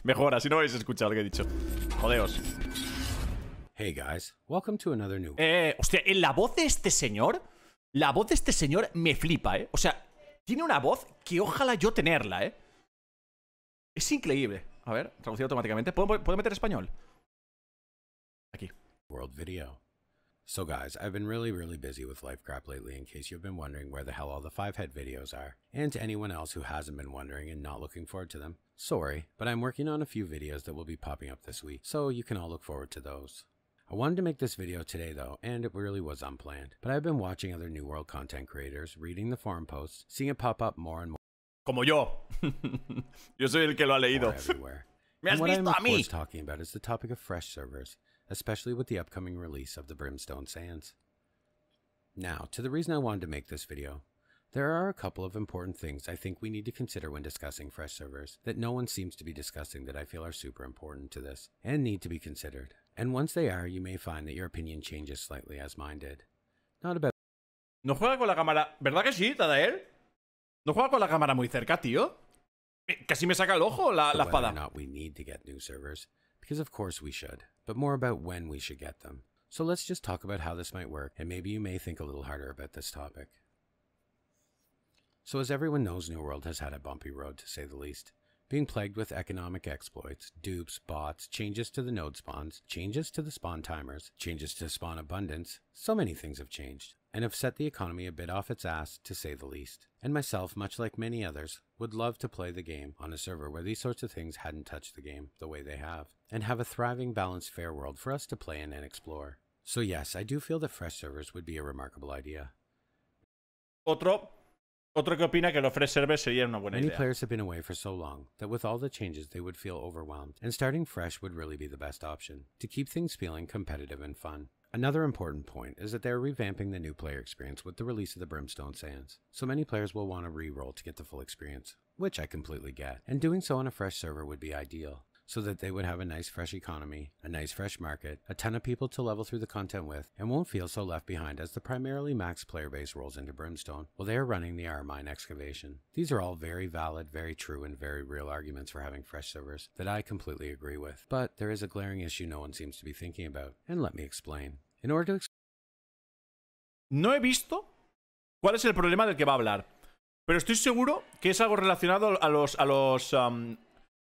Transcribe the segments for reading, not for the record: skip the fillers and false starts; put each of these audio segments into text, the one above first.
Mejor, así no habéis escuchado lo que he dicho. Jodeos. Hey guys, welcome to another new... Hostia, la voz de este señor... La voz de este señor me flipa, O sea, tiene una voz que ojalá yo tenerla, Es increíble. A ver, traducido automáticamente. ¿Puedo meter español? Aquí. World video. So guys, I've been really busy with life crap lately in case you've been wondering where the hell all the 5-head videos are. And to anyone else who hasn't been wondering and not looking forward to them, sorry, but I'm working on a few videos that will be popping up this week, so you can all look forward to those. I wanted to make this video today though, and it really was unplanned, but I've been watching other New World content creators, reading the forum posts, seeing it pop up more and more. Como yo. Yo soy el que lo ha leído. Everywhere. Me has and what visto I'm a mí. Of course talking about is the topic of fresh servers, especially with the upcoming release of the Brimstone Sands. Now, to the reason I wanted to make this video. There are a couple of important things I think we need to consider when discussing fresh servers that no one seems to be discussing that I feel are super important to this and need to be considered. And once they are, you may find that your opinion changes slightly as mine did. Not about... No juega con la cámara... ¿Verdad que sí, Tadael? No juega con la cámara muy cerca, tío. Casi me saca el ojo la espada. Whether or not we need to get new servers, because of course we should, but more about when we should get them. So let's just talk about how this might work, and maybe you may think a little harder about this topic. So as everyone knows, New World has had a bumpy road to say the least, being plagued with economic exploits, dupes, bots, changes to the node spawns, changes to the spawn timers, changes to spawn abundance. So many things have changed, and have set the economy a bit off its ass to say the least. And myself, much like many others, would love to play the game on a server where these sorts of things hadn't touched the game the way they have, and have a thriving, balanced, fair world for us to play in and explore. So yes, I do feel that fresh servers would be a remarkable idea. Otro que opina que los fresh servers sería una buena idea. Many players have been away for so long that with all the changes they would feel overwhelmed, and starting fresh would really be the best option to keep things feeling competitive and fun. Another important point is that they're revamping the new player experience with the release of the Brimstone Sands, so many players will want to re-roll to get the full experience, which I completely get, and doing so on a fresh server would be ideal, so that they would have a nice fresh economy, a nice fresh market, a ton of people to level through the content with, and won't feel so left behind as the primarily max player base rolls into Brimstone while they are running the R mine excavation. These are all very valid, very true, and very real arguments for having fresh servers that I completely agree with. But there is a glaring issue no one seems to be thinking about, and let me explain. In order to No he visto cuál es el problema del que va a hablar, pero estoy seguro que es algo relacionado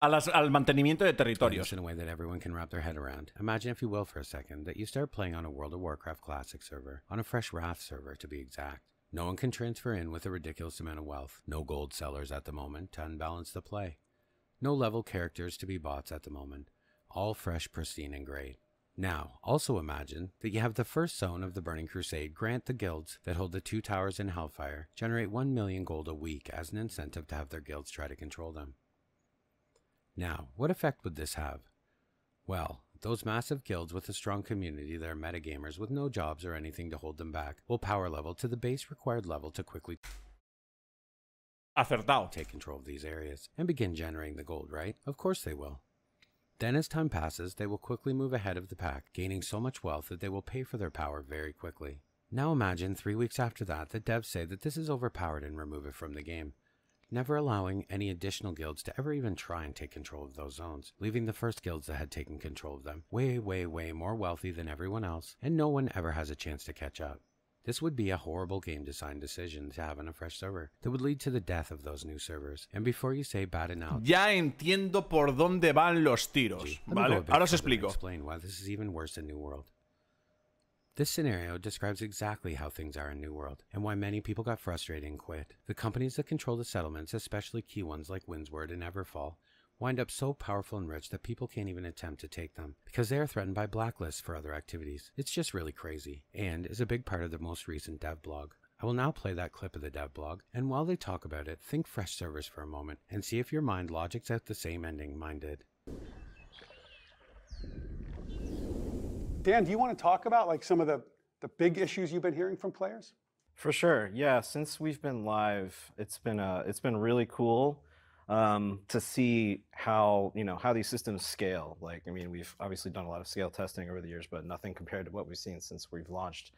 al mantenimiento de territorios. In a way that everyone can wrap their head around. Imagine, if you will, for a second, that you start playing on a World of Warcraft Classic server, on a fresh Wrath server to be exact. No one can transfer in with a ridiculous amount of wealth, no gold sellers at the moment to unbalance the play, no level characters to be bots at the moment, all fresh, pristine, and great. Now, also imagine that you have the first zone of the Burning Crusade grant the guilds that hold the 2 towers in Hellfire generate 1 million gold a week as an incentive to have their guilds try to control them. Now, what effect would this have? Well, those massive guilds with a strong community that are metagamers with no jobs or anything to hold them back will power level to the base required level to quickly Acertado. take control of these areas and begin generating the gold, right? Of course they will. Then as time passes, they will quickly move ahead of the pack, gaining so much wealth that they will pay for their power very quickly. Now imagine 3 weeks after that, the devs say that this is overpowered and remove it from the game, never allowing any additional guilds to ever even try and take control of those zones, leaving the first guilds that had taken control of them way more wealthy than everyone else, and no one ever has a chance to catch up. This would be a horrible game design decision to have on a fresh server that would lead to the death of those new servers. And before you say bad analogy, Ya entiendo por dónde van los tiros, ¿vale? Ahora os explico. Explain why this is even worse than New World. This scenario describes exactly how things are in New World, and why many people got frustrated and quit. The companies that control the settlements, especially key ones like Windsward and Everfall, wind up so powerful and rich that people can't even attempt to take them, because they are threatened by blacklists for other activities. It's just really crazy, and is a big part of the most recent dev blog. I will now play that clip of the dev blog, and while they talk about it, think fresh servers for a moment, and see if your mind logics out the same ending mine did. Dan, do you want to talk about like some of the big issues you've been hearing from players? For sure, yeah. Since we've been live, it's been really cool to see how how these systems scale. Like, I mean, we've obviously done a lot of scale testing over the years, but nothing compared to what we've seen since we've launched.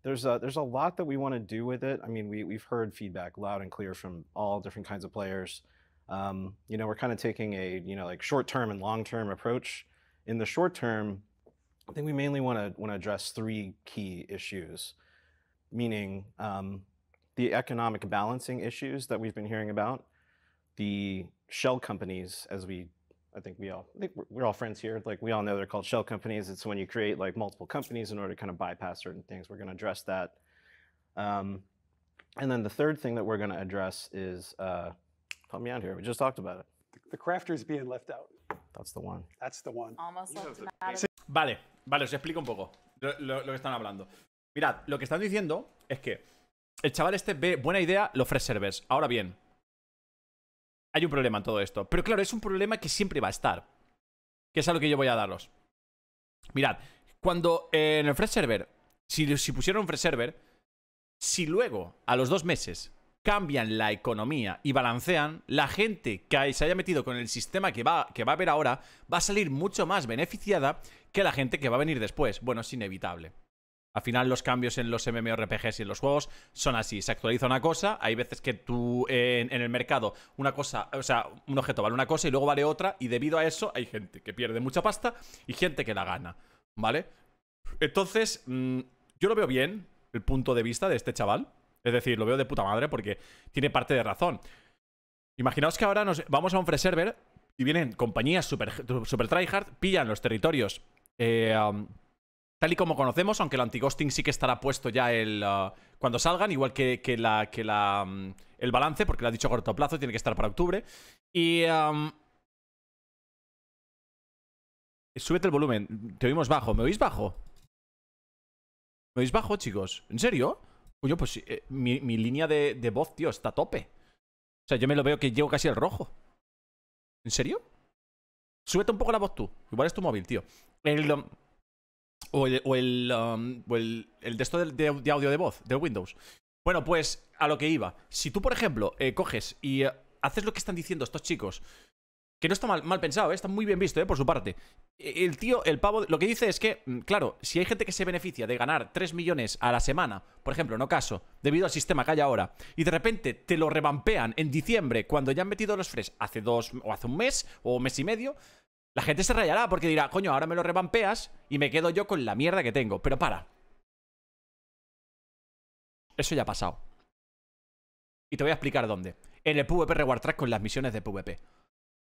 There's a lot that we want to do with it. I mean, we've heard feedback loud and clear from all different kinds of players. You know, we're kind of taking a, you know, like short-term and long-term approach. In the short term, I think we mainly want to address three key issues, meaning the economic balancing issues that we've been hearing about, the shell companies, as I think we're all friends here. Like, we all know they're called shell companies. It's when you create like multiple companies in order to kind of bypass certain things. We're going to address that. And then the third thing that we're going to address is, help me out here. We just talked about it. The crafters being left out. That's the one. That's the one. Almost left him out. Vale, os explico un poco lo que están hablando. Mirad, lo que están diciendo es que el chaval este ve buena idea los fresh servers. Ahora bien, hay un problema en todo esto. Pero claro, es un problema que siempre va a estar. Que es a lo que yo voy a daros. Mirad, cuando en el fresh server, si pusieran un fresh server, si luego, a los 2 meses, cambian la economía y balancean, la gente que se haya metido con el sistema que va a haber ahora va a salir mucho más beneficiada que la gente que va a venir después. Bueno, es inevitable. Al final los cambios en los MMORPGs y en los juegos son así. Se actualiza una cosa, hay veces que tú en el mercado una cosa, o sea, un objeto vale una cosa y luego vale otra, y debido a eso hay gente que pierde mucha pasta y gente que la gana, ¿vale? Entonces, yo lo veo bien, el punto de vista de este chaval. Es decir, lo veo de puta madre porque tiene parte de razón. Imaginaos que ahora nos vamos a un free server y vienen compañías super tryhard, pillan los territorios tal y como conocemos, aunque el anti-ghosting sí que estará puesto ya cuando salgan, igual que el balance, porque lo ha dicho a corto plazo, tiene que estar para octubre. Y súbete el volumen, te oímos bajo. ¿Me oís bajo? ¿Me oís bajo, chicos? ¿En serio? Coño, pues mi línea de voz, tío, está a tope. O sea, yo me lo veo que llego casi al rojo. ¿En serio? Súbete un poco la voz tú. Igual es tu móvil, tío. O el de esto de audio de voz, del Windows. Bueno, pues a lo que iba. Si tú, por ejemplo, coges y haces lo que están diciendo estos chicos, que no está mal pensado, está muy bien visto, por su parte. El tío, el pavo, lo que dice es que, claro, si hay gente que se beneficia de ganar 3 millones a la semana, por ejemplo, no caso, debido al sistema que hay ahora, y de repente te lo revampean en diciembre, cuando ya han metido los fresh hace 2 o hace un mes o mes y medio, la gente se rayará porque dirá, coño, ahora me lo revampeas y me quedo yo con la mierda que tengo. Pero para. Eso ya ha pasado. Y te voy a explicar dónde. En el PvP Reward Track con las misiones de PvP.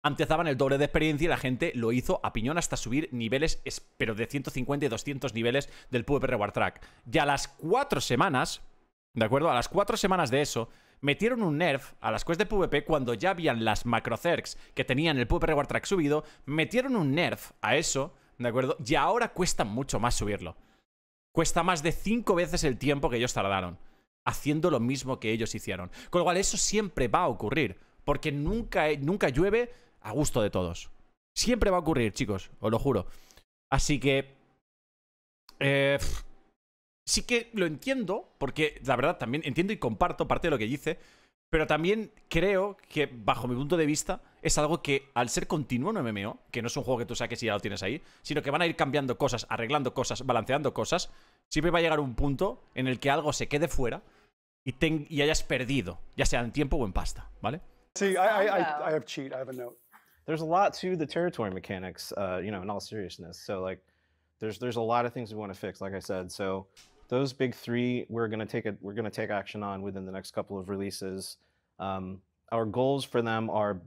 Antes daban el doble de experiencia y la gente lo hizo a piñón hasta subir niveles, pero de 150 y 200 niveles del PvP Reward Track. Ya a las 4 semanas, ¿de acuerdo? A las 4 semanas de eso, metieron un nerf a las quests de PvP cuando ya habían las macro-zergs que tenían el PvP Reward Track subido. Metieron un nerf a eso, ¿de acuerdo? Y ahora cuesta mucho más subirlo. Cuesta más de 5 veces el tiempo que ellos tardaron haciendo lo mismo que ellos hicieron. Con lo cual eso siempre va a ocurrir, porque nunca llueve a gusto de todos. Siempre va a ocurrir, chicos, os lo juro. Así que sí que lo entiendo, porque la verdad también entiendo y comparto parte de lo que dice, pero también creo que, bajo mi punto de vista, es algo que, al ser continuo en MMO, que no es un juego que tú saques y ya lo tienes ahí, sino que van a ir cambiando cosas, arreglando cosas, balanceando cosas, siempre va a llegar un punto en el que algo se quede fuera y hayas perdido, ya sea en tiempo o en pasta, ¿vale? See, I have cheat. I have a note. There's a lot to the territory mechanics, you know, in all seriousness. So, like, there's a lot of things we want to fix, like I said. So, those big 3 we're gonna take action on within the next couple of releases. Our goals for them are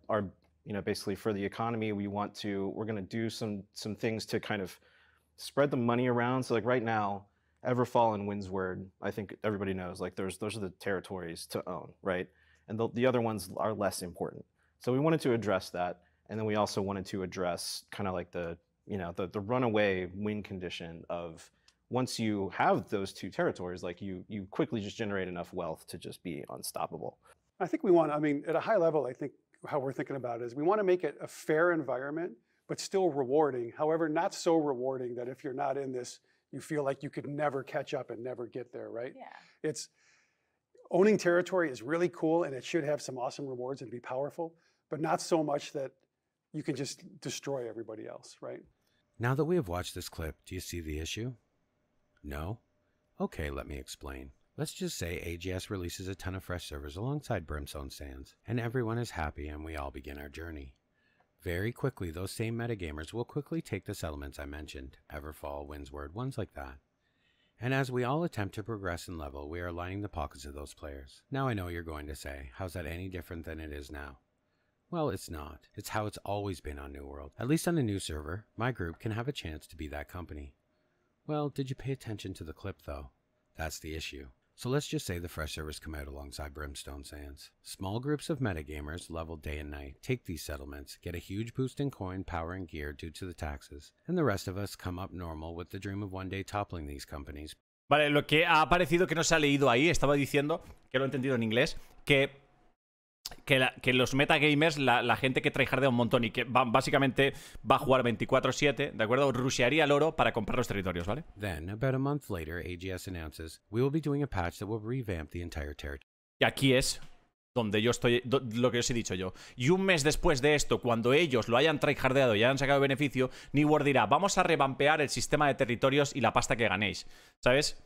you know, basically for the economy, we're gonna do some things to kind of spread the money around. So, like, right now, Everfall and Windsward, I think everybody knows, like, those are the territories to own, right? And the other ones are less important. So we wanted to address that, and then we also wanted to address kind of like the runaway win condition of, once you have those 2 territories, like, you quickly just generate enough wealth to just be unstoppable. I think we want, I mean, at a high level, I think how we're thinking about it is we want to make it a fair environment, but still rewarding. However, not so rewarding that if you're not in this, you feel like you could never catch up and never get there, right? Yeah. Owning territory is really cool, and it should have some awesome rewards and be powerful, but not so much that you can just destroy everybody else, right? Now that we have watched this clip, do you see the issue? No? Okay, let me explain. Let's just say AGS releases a ton of fresh servers alongside Brimstone sands, and everyone is happy and we all begin our journey. Very quickly, those same metagamers will quickly take the settlements I mentioned, Everfall, Windsward, ones like that. And as we all attempt to progress in level, we are lining the pockets of those players. Now I know you're going to say, how's that any different than it is now? Well, it's not. It's how it's always been on New World. At least on a new server, my group can have a chance to be that company. Well, did you pay attention to the clip though? That's the issue. So let's just say the fresh servers come out alongside Brimstone sands. Small groups of metagamers, leveled day and night, take these settlements, get a huge boost in coin, power, and gear due to the taxes, and the rest of us come up normal with the dream of one day toppling these companies. Vale, lo que ha aparecido que no se ha leído ahí, estaba diciendo, que lo he entendido en inglés, que los metagamers, la gente que tryhardea un montón y que básicamente va a jugar 24/7, ¿de acuerdo? Rushearía el oro para comprar los territorios, ¿vale? Then, about a month later, AGS announces, we will be doing a patch that will revamp the entire territory. Y aquí es donde yo estoy, lo que os he dicho yo. Y un mes después de esto, cuando ellos lo hayan tryhardeado y hayan sacado beneficio, New World dirá, vamos a revampear el sistema de territorios y la pasta que ganéis, ¿sabes?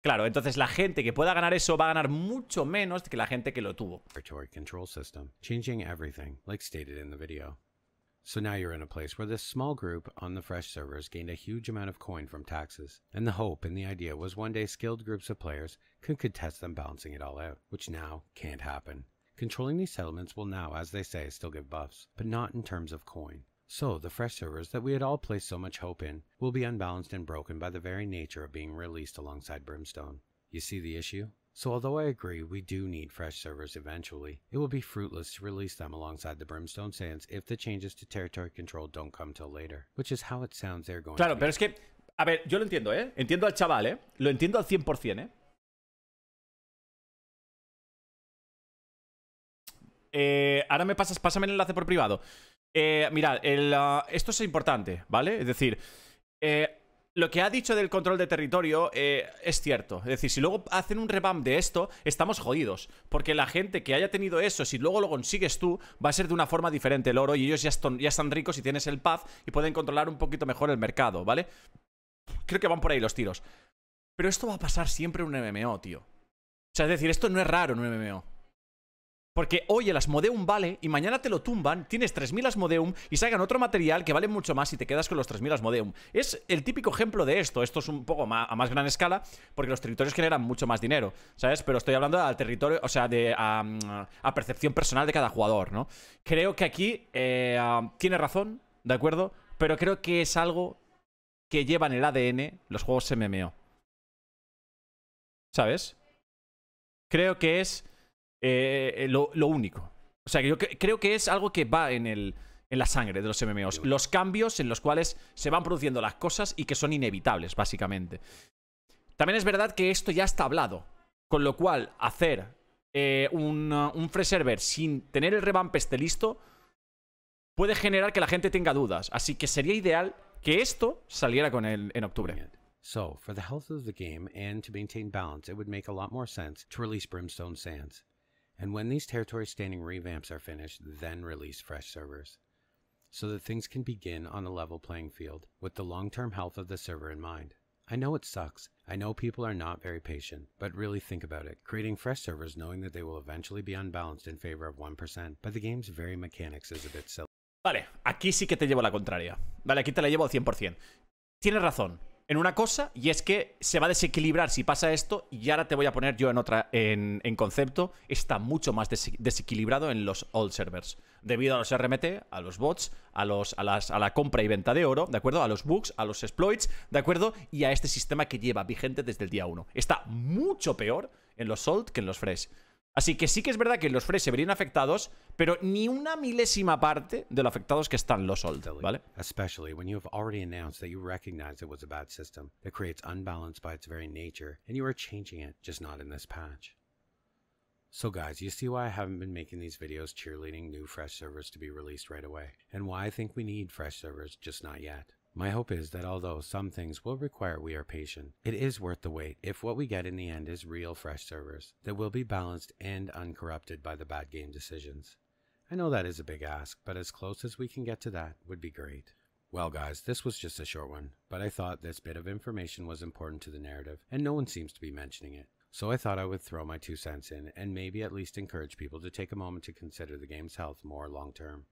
Claro, entonces la gente que pueda ganar eso va a ganar mucho menos que la gente que lo tuvo. Territory control system, changing everything, like stated in the video. So now you're in a place where this small group on the fresh servers gained a huge amount of coin from taxes, and the hope and the idea was one day skilled groups of players could contest them balancing it all out, which now can't happen. Controlling these settlements will now, as they say, still give buffs, but not in terms of coin. So, the fresh servers that we had all placed so much hope in will be unbalanced and broken by the very nature of being released alongside Brimstone. You see the issue? So although I agree we do need fresh servers eventually, it will be fruitless to release them alongside the Brimstone sands if the changes to territory control don't come till later, which is how it sounds they're going to Claro, be. pero es que, a ver, yo lo entiendo, ¿eh? Entiendo al chaval, ¿eh? Lo entiendo al 100%, ¿eh? Ahora pásame el enlace por privado. Mirad, esto es importante, ¿vale? Es decir, lo que ha dicho del control de territorio es cierto. Es decir, si luego hacen un revamp de esto, estamos jodidos. Porque la gente que haya tenido eso, si luego lo consigues tú, va a ser de una forma diferente el oro. Y ellos ya están ricos y tienes el path y pueden controlar un poquito mejor el mercado, ¿vale? Creo que van por ahí los tiros. Pero esto va a pasar siempre en un MMO, tío. O sea, es decir, esto no es raro en un MMO. Porque hoy el Asmodeum vale y mañana te lo tumban, tienes 3000 Asmodeum y sacan otro material que vale mucho más y te quedas con los 3000 Asmodeum. Es el típico ejemplo de esto. Esto es un poco a más gran escala porque los territorios generan mucho más dinero, ¿sabes? Pero estoy hablando al territorio, o sea, a percepción personal de cada jugador, ¿no? Creo que aquí tiene razón, ¿de acuerdo? Pero creo que es algo que llevan el ADN los juegos MMO. ¿Sabes? Creo que es lo único. O sea, que yo creo que es algo que va en la sangre de los MMOs. Los cambios en los cuales se van produciendo las cosas y que son inevitables, básicamente. También es verdad que esto ya está hablado. Con lo cual, hacer un free server sin tener el revamp este listo puede generar que la gente tenga dudas. Así que sería ideal que esto saliera en octubre. So, for the health of the game and to maintain balance, it would make a lot more sense to release Brimstone sands. And when these territory standing revamps are finished, then release fresh servers, so that things can begin on a level playing field, with the long-term health of the server in mind. I know it sucks, I know people are not very patient, but really think about it, creating fresh servers knowing that they will eventually be unbalanced in favor of 1%, but the game's very mechanics is a bit silly. Vale, aquí sí que te llevo la contraria. Vale, aquí te la llevo al 100%. Tienes razón en una cosa, y es que se va a desequilibrar si pasa esto, y ahora te voy a poner yo en otra, en concepto. Está mucho más desequilibrado en los old servers, debido a los RMT, a los bots, a la compra y venta de oro, ¿de acuerdo? A los bugs, a los exploits, ¿de acuerdo? Y a este sistema que lleva vigente desde el día 1. Está mucho peor en los old que en los fresh. Así que sí que es verdad que los fresh se verían afectados, pero ni una milésima parte de lo afectados que están los old, ¿vale? Especially when you have already announced that you recognize it was a bad system that creates unbalance by its very nature, and you are changing it, just not in this patch. So guys, you see why I haven't been making these videos cheerleading new fresh servers to be released right away, and why I think we need fresh servers, just not yet. My hope is that although some things will require we are patient, it is worth the wait if what we get in the end is real fresh servers that will be balanced and uncorrupted by the bad game decisions. I know that is a big ask, but as close as we can get to that would be great. Well guys, this was just a short one, but I thought this bit of information was important to the narrative, and no one seems to be mentioning it. So I thought I would throw my 2 cents in and maybe at least encourage people to take a moment to consider the game's health more long term.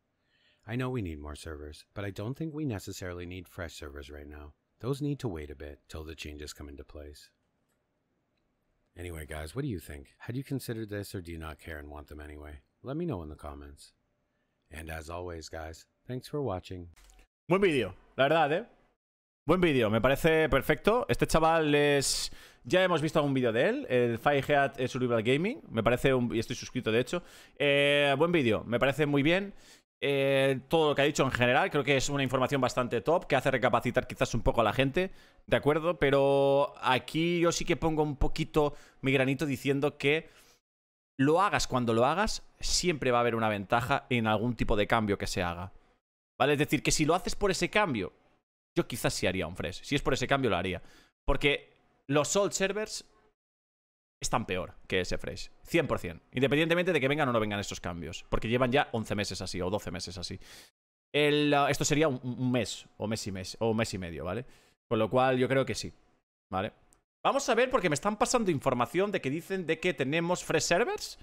I know we need more servers, but I don't think we necessarily need fresh servers right now. Those need to wait a bit till the changes come into place. Anyway guys, what do you think? Had you considered this or do you not care and want them anyway? Let me know in the comments. And as always guys, thanks for watching. Buen vídeo, la verdad, ¿eh? Buen vídeo, me parece perfecto. Este chaval es... Ya hemos visto algún vídeo de él, el Firehead Survival Gaming. Me parece y estoy suscrito de hecho. Buen vídeo, me parece muy bien. Todo lo que ha dicho en general, creo que es una información bastante top, que hace recapacitar quizás un poco a la gente, ¿de acuerdo? Pero aquí yo sí que pongo un poquito mi granito diciendo que lo hagas cuando lo hagas, siempre va a haber una ventaja en algún tipo de cambio que se haga, ¿vale? Es decir, que si lo haces por ese cambio, yo quizás sí haría un fresh. Si es por ese cambio, lo haría. Porque los old servers están peor que ese fresh. 100%. Independientemente de que vengan o no vengan estos cambios. Porque llevan ya 11 meses así, o 12 meses así. Esto sería un mes, o mes y medio, ¿vale? Con lo cual yo creo que sí, ¿vale? Vamos a ver, porque me están pasando información de que dicen de que tenemos fresh servers.